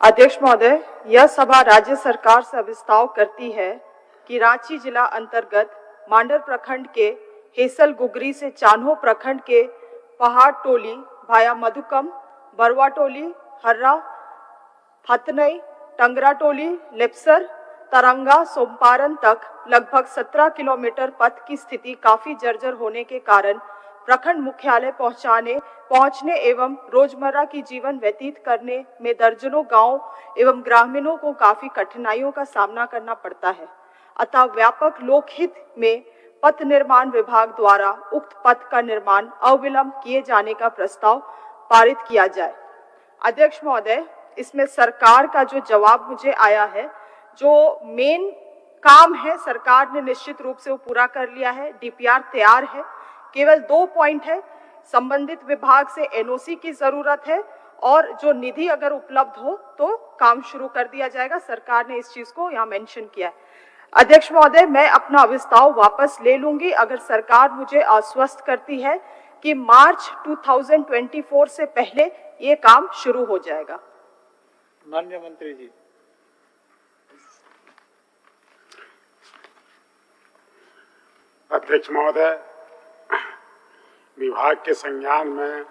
अध्यक्ष महोदय, यह सभा राज्य सरकार से अभिस्ताव करती है कि रांची जिला अंतर्गत मांडर प्रखंड के हेसल गुगरी से चान्हो प्रखंड के पहाड़ टोली भाया मधुकम, बरवा टोली, हर्रा, फतनई, टंगरा टोली, लेप्सर, तरंगा, सोमपारन तक लगभग 17 किलोमीटर पथ की स्थिति काफी जर्जर होने के कारण प्रखंड मुख्यालय पहुंचने एवं रोजमर्रा की जीवन व्यतीत करने में दर्जनों गांव एवं ग्रामीणों को काफी कठिनाइयों का सामना करना पड़ता है। अतः व्यापक लोकहित में पथ निर्माण विभाग द्वारा उक्त पथ का निर्माण अविलंब किए जाने का प्रस्ताव पारित किया जाए। अध्यक्ष महोदय, इसमें सरकार का जो जवाब मुझे आया है, जो मेन काम है सरकार ने निश्चित रूप से वो पूरा कर लिया है। डीपीआर तैयार है, केवल 2 पॉइंट है। संबंधित विभाग से एनओसी की जरूरत है और जो निधि अगर उपलब्ध हो तो काम शुरू कर दिया जाएगा। सरकार ने इस चीज को यहाँ मेंशन किया है। अध्यक्ष महोदय, मैं अपना अभिस्ताव वापस ले लूंगी अगर सरकार मुझे आश्वस्त करती है कि मार्च 2024 से पहले ये काम शुरू हो जाएगा। माननीय मंत्री जी। अध्यक्ष महोदय, विभाग के संज्ञान में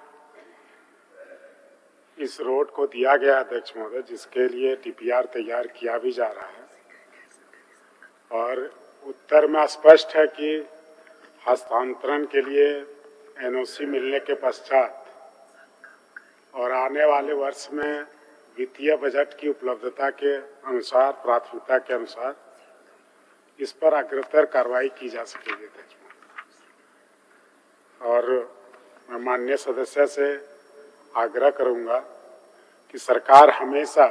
इस रोड को दिया गया अध्यक्ष महोदय, जिसके लिए डीपीआर तैयार किया भी जा रहा है और उत्तर में स्पष्ट है कि हस्तांतरण के लिए एनओसी मिलने के पश्चात और आने वाले वर्ष में वित्तीय बजट की उपलब्धता के अनुसार, प्राथमिकता के अनुसार इस पर अग्रतर कार्रवाई की जा सकेगी अध्यक्ष महोदय। और मैं माननीय सदस्य से आग्रह करूंगा कि सरकार हमेशा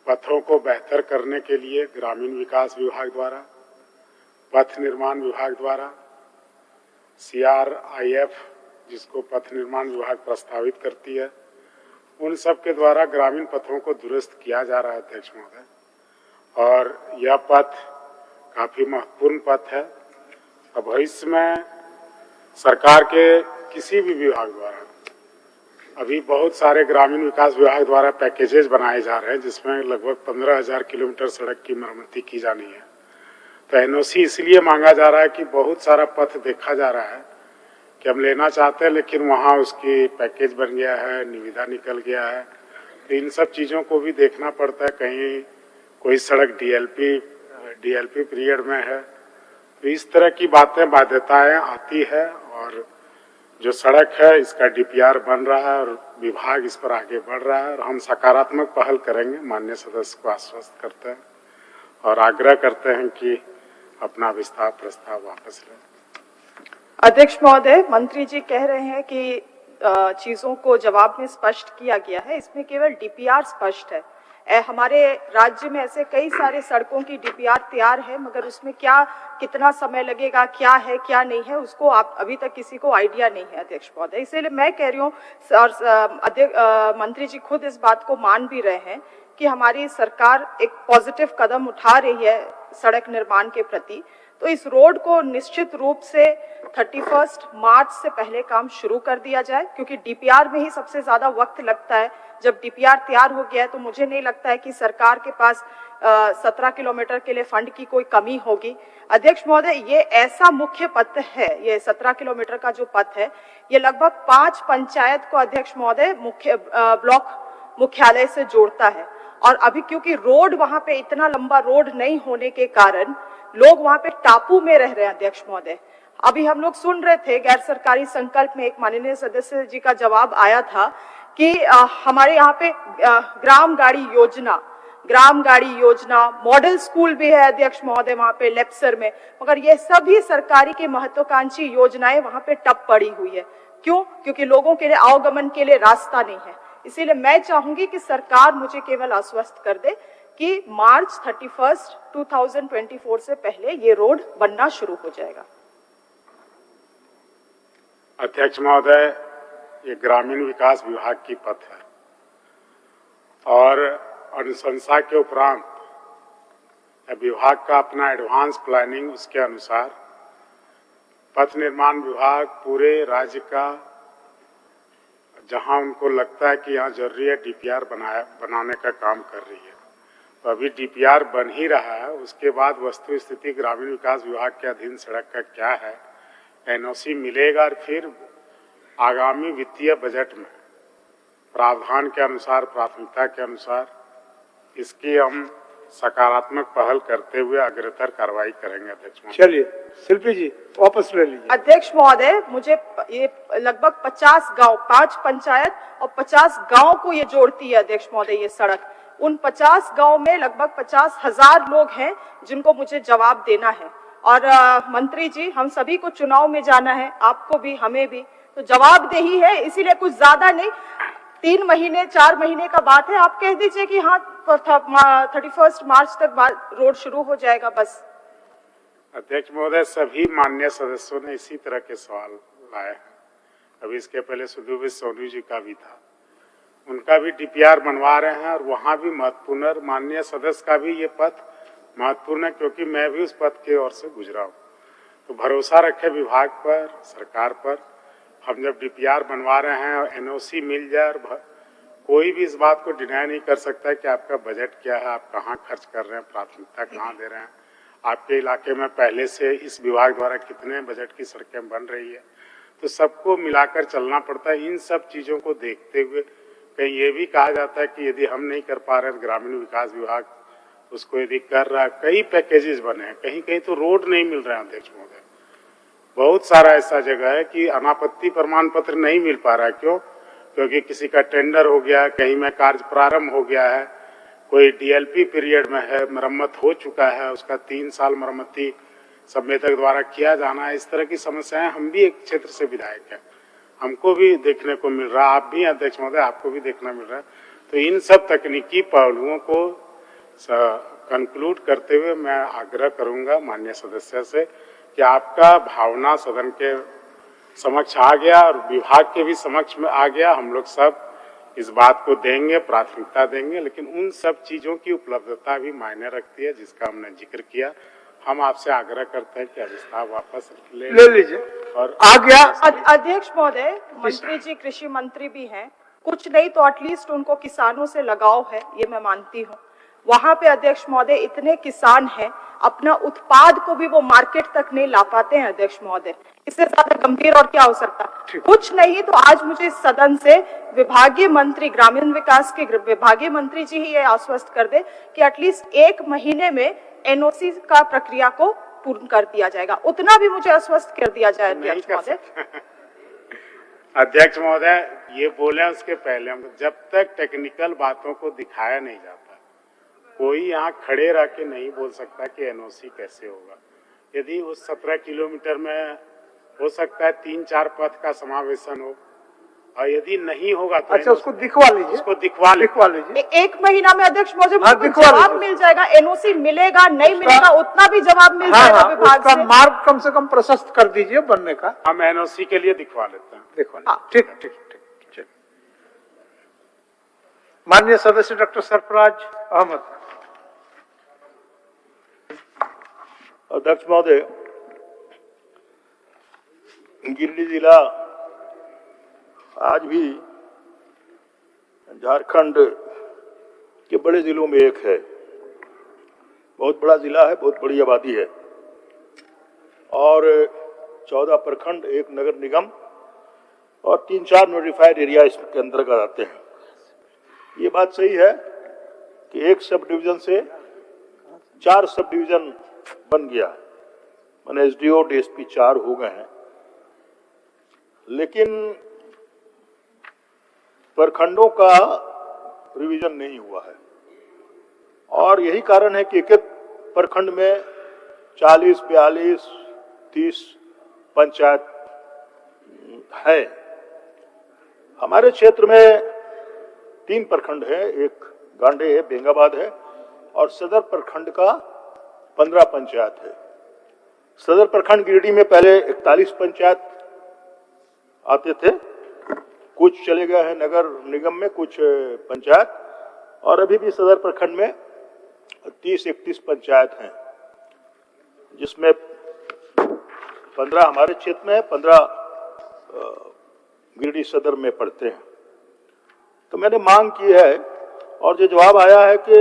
पथों को बेहतर करने के लिए ग्रामीण विकास विभाग द्वारा, पथ निर्माण विभाग द्वारा, CRIF जिसको पथ निर्माण विभाग प्रस्तावित करती है, उन सब के द्वारा ग्रामीण पथों को दुरुस्त किया जा रहा है अध्यक्ष महोदय। और यह पथ काफी महत्वपूर्ण पथ है और भविष्य में सरकार के किसी भी विभाग द्वारा अभी बहुत सारे ग्रामीण विकास विभाग द्वारा पैकेजेज बनाए जा रहे हैं, जिसमें लगभग 15,000 किलोमीटर सड़क की मरम्मती की जानी है। तो एनओसी इसलिए मांगा जा रहा है कि बहुत सारा पथ देखा जा रहा है कि हम लेना चाहते हैं, लेकिन वहाँ उसकी पैकेज बन गया है, निविदा निकल गया है। तो इन सब चीज़ों को भी देखना पड़ता है। कहीं कोई सड़क डीएलपी पीरियड में है, तो इस तरह की बातें, बाध्यताएं आती है और जो सड़क है इसका डीपीआर बन रहा है और विभाग इस पर आगे बढ़ रहा है और हम सकारात्मक पहल करेंगे। माननीय सदस्य को आश्वस्त करते हैं और आग्रह करते हैं कि अपना विस्तार प्रस्ताव वापस लें। अध्यक्ष महोदय, मंत्री जी कह रहे हैं कि चीजों को जवाब में स्पष्ट किया गया है, इसमें केवल डीपीआर स्पष्ट है। हमारे राज्य में ऐसे कई सारे सड़कों की डीपीआर तैयार है, मगर उसमें कितना समय लगेगा, क्या है क्या नहीं है, उसको आप अभी तक किसी को आइडिया नहीं है अध्यक्ष महोदय। इसीलिए मैं कह रही हूँ और मंत्री जी खुद इस बात को मान भी रहे हैं कि हमारी सरकार एक पॉजिटिव कदम उठा रही है सड़क निर्माण के प्रति। तो इस रोड को निश्चित रूप से 31 मार्च से पहले काम शुरू कर दिया जाए, क्योंकि डीपीआर में ही सबसे ज्यादा वक्त लगता है। जब डीपीआर तैयार हो गया है तो मुझे नहीं लगता है कि सरकार के पास 17 किलोमीटर के लिए फंड की कोई कमी होगी। अध्यक्ष महोदय, ये ऐसा मुख्य पथ है, ये 17 किलोमीटर का जो पथ है, ये लगभग 5 पंचायत को अध्यक्ष महोदय ब्लॉक मुख्यालय से जोड़ता है। और अभी क्योंकि रोड वहां पे इतना लंबा रोड नहीं होने के कारण लोग वहां पे टापू में रह रहे हैं अध्यक्ष महोदय। अभी हम लोग सुन रहे थे गैर सरकारी संकल्प में एक माननीय सदस्य जी का जवाब आया था कि हमारे यहाँ पे ग्राम गाड़ी योजना मॉडल स्कूल भी है अध्यक्ष महोदय वहाँ पे लेप्सर में, मगर ये सभी सरकारी की महत्वाकांक्षी योजनाएं वहाँ पे टप पड़ी हुई है। क्यों? क्योंकि लोगों के लिए आवागमन के लिए रास्ता नहीं है। इसीलिए मैं चाहूंगी कि सरकार मुझे केवल आश्वस्त कर दे कि मार्च 31, 2024 से पहले ये रोड बनना शुरू हो जाएगा। अध्यक्ष महोदय, ये ग्रामीण विकास विभाग की पथ है और अनुशंसा के उपरांत विभाग का अपना एडवांस प्लानिंग, उसके अनुसार पथ निर्माण विभाग पूरे राज्य का जहां उनको लगता है कि यहाँ जरूरी है डीपीआर बनाने का काम कर रही है। तो अभी डीपीआर बन ही रहा है, उसके बाद वस्तु स्थिति ग्रामीण विकास विभाग के अधीन सड़क का क्या है, एनओसी मिलेगा और फिर आगामी वित्तीय बजट में प्रावधान के अनुसार, प्राथमिकता के अनुसार इसकी हम सकारात्मक पहल करते हुए अग्रतर कार्रवाई करेंगे। अध्यक्ष महोदय, चलिए शिल्पी जी वापस ले लीजिए। अध्यक्ष महोदय, मुझे ये लगभग 50 गांव, 5 पंचायत और 50 गांव को ये जोड़ती है अध्यक्ष महोदय ये सड़क। उन 50 गांव में लगभग 50,000 लोग हैं जिनको मुझे जवाब देना है। और मंत्री जी, हम सभी को चुनाव में जाना है, आपको भी हमें भी, तो जवाबदेही है, इसीलिए कुछ ज्यादा नहीं, 3 महीने 4 महीने का बात है, आप कह दीजिए कि हाँ 31 मार्च तक रोड शुरू हो जाएगा बस। अध्यक्ष महोदय, सभी माननीय सदस्यों ने इसी तरह के सवाल लाए हैं। अभी इसके पहले सुधीर सोनू जी का भी था, उनका भी डीपीआर बनवा रहे हैं और वहां भी महत्वपूर्ण, माननीय सदस्य का भी ये पथ महत्वपूर्ण है क्योंकि मैं भी उस पथ की ओर से गुजरा हूँ। तो भरोसा रखे विभाग पर, सरकार पर। हम जब डीपीआर बनवा रहे हैं और एनओसी मिल जाए, और कोई भी इस बात को डिनाई नहीं कर सकता है कि आपका बजट क्या है, आप कहाँ खर्च कर रहे हैं, प्राथमिकता कहाँ दे रहे हैं, आपके इलाके में पहले से इस विभाग द्वारा कितने बजट की सड़कें बन रही है। तो सबको मिलाकर चलना पड़ता है। इन सब चीजों को देखते हुए कहीं ये भी कहा जाता है कि यदि हम नहीं कर पा रहे हैं, ग्रामीण विकास विभाग उसको यदि कर रहा है, कई पैकेजेस बने हैं, कहीं कहीं तो रोड नहीं मिल रहे हैं। अध्यक्ष महोदय, बहुत सारा ऐसा जगह है कि अनापत्ति प्रमाण पत्र नहीं मिल पा रहा है। क्यों? क्योंकि किसी का टेंडर हो गया, कहीं में कार्य प्रारंभ हो गया है, कोई डीएलपी पीरियड में है, मरम्मत हो चुका है, उसका 3 साल मरम्मती संवेदक द्वारा किया जाना है। इस तरह की समस्याएं, हम भी एक क्षेत्र से विधायक हैं, हमको भी देखने को मिल रहा है, आप भी अध्यक्ष महोदय आपको भी देखना मिल रहा है। तो इन सब तकनीकी पहलुओं को कंक्लूड करते हुए मैं आग्रह करूंगा माननीय सदस्य से कि आपका भावना सदन के समक्ष आ गया और विभाग के भी समक्ष में आ गया। हम लोग सब इस बात को देंगे, प्राथमिकता देंगे, लेकिन उन सब चीजों की उपलब्धता भी मायने रखती है जिसका हमने जिक्र किया। हम आपसे आग्रह करते हैं कि अभिस्ताव वापस ले लीजिए। और आ गया अध्यक्ष महोदय, मंत्री जी कृषि मंत्री भी हैं, कुछ नहीं तो एटलीस्ट उनको किसानों से लगाव है, ये मैं मानती हूँ। वहां पे अध्यक्ष महोदय इतने किसान हैं, अपना उत्पाद को भी वो मार्केट तक नहीं ला पाते हैं अध्यक्ष महोदय। इससे ज्यादा गंभीर और क्या हो सकता है? कुछ नहीं तो आज मुझे इस सदन से विभागीय मंत्री, ग्रामीण विकास के विभागीय मंत्री जी ही ये आश्वस्त कर दे कि एटलीस्ट 1 महीने में एनओसी का प्रक्रिया को पूर्ण कर दिया जाएगा, उतना भी मुझे आश्वस्त कर दिया जाए अध्यक्ष महोदय। अध्यक्ष महोदय, ये बोले उसके पहले, हम जब तक टेक्निकल बातों को दिखाया नहीं जाता, कोई यहाँ खड़े रह के नहीं बोल सकता कि एनओसी कैसे होगा। यदि उस 17 किलोमीटर में हो सकता है 3-4 पथ का समावेशन हो, और यदि नहीं होगा तो अच्छा उसको दिखवा लीजिए, उसको दिखवा लीजिए। 1 महीना में अध्यक्ष महोदय जवाब मिल जाएगा, एनओसी मिलेगा नहीं मिलेगा उतना भी जवाब मिल जाएगा विभाग से। मार्ग कम से कम प्रशस्त कर दीजिए बनने का। हम एनओसी के लिए दिखवा लेते हैं, दिखवा। ठीक ठीक ठीक। चलिए, माननीय सदस्य डॉक्टर सरफराज अहमद। अध्यक्ष महोदय, गिरिडीह जिला आज भी झारखंड के बड़े जिलों में एक है। बहुत बड़ा जिला है, बहुत बड़ी आबादी है और 14 प्रखंड, 1 नगर निगम और 3-4 नोटिफाइड एरिया इसके अंतर्गत आते हैं। ये बात सही है कि 1 सब डिवीजन से 4 सब डिवीजन बन गया, मैंने एसडीओ डीएसपी 4 हो गए हैं, लेकिन प्रखंडों का रिवीजन नहीं हुआ है। और यही कारण है कि एक-एक प्रखंड में 40, 42, 30 पंचायत है। हमारे क्षेत्र में 3 प्रखंड है, एक गांडे है, बेंगाबाद है और सदर प्रखंड का 15 पंचायत है। सदर प्रखंड गिरिडीह में पहले 41 पंचायत आते थे, कुछ चले गए हैं नगर निगम में कुछ पंचायत, और अभी भी सदर प्रखंड में 30-31 पंचायत हैं, जिसमें 15 हमारे क्षेत्र में है, 15 गिरिडीह सदर में पड़ते हैं। तो मैंने मांग की है और जो जवाब आया है कि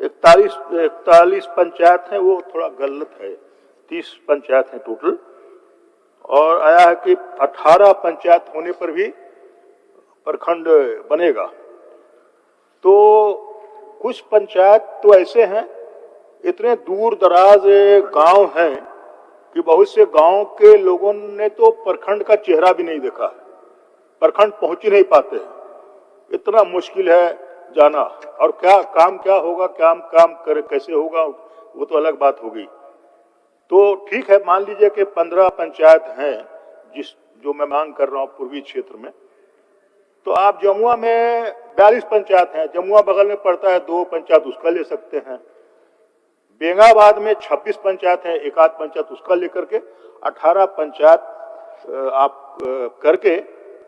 41 पंचायत हैं, वो थोड़ा गलत है। 30 पंचायत हैं टोटल, और आया है कि 18 पंचायत होने पर भी प्रखंड बनेगा। तो कुछ पंचायत तो ऐसे हैं, इतने दूर दराज गांव हैं कि बहुत से गांव के लोगों ने तो प्रखंड का चेहरा भी नहीं देखा है, प्रखंड पहुंच ही नहीं पाते हैं। इतना मुश्किल है जाना, और क्या होगा, काम करे कैसे होगा, वो तो अलग बात होगी। तो ठीक है, मान लीजिए कि 15 पंचायत हैं जो मैं मांग कर रहा हूं पूर्वी क्षेत्र में। तो आप जमुआ में 42 पंचायत हैं, जमुआ बगल में पड़ता है 2 पंचायत, उसका ले सकते हैं। बेंगाबाद में 26 पंचायत है, एक आध पंचायत उसका लेकर के 18 पंचायत आप करके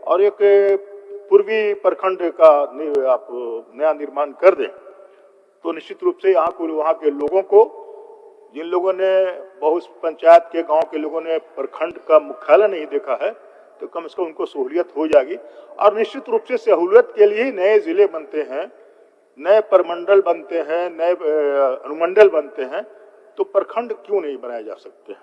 और एक पूर्वी प्रखंड का आप नया निर्माण कर दें, तो निश्चित रूप से वहाँ के लोगों को, जिन लोगों ने बहुत पंचायत के गांव के लोगों ने प्रखंड का मुख्यालय नहीं देखा है, तो कम से कम उनको सहूलियत हो जाएगी। और निश्चित रूप से सहूलियत के लिए ही नए जिले बनते हैं, नए प्रमंडल बनते हैं, नए अनुमंडल बनते हैं, तो प्रखंड क्यों नहीं बनाए जा सकते हैं।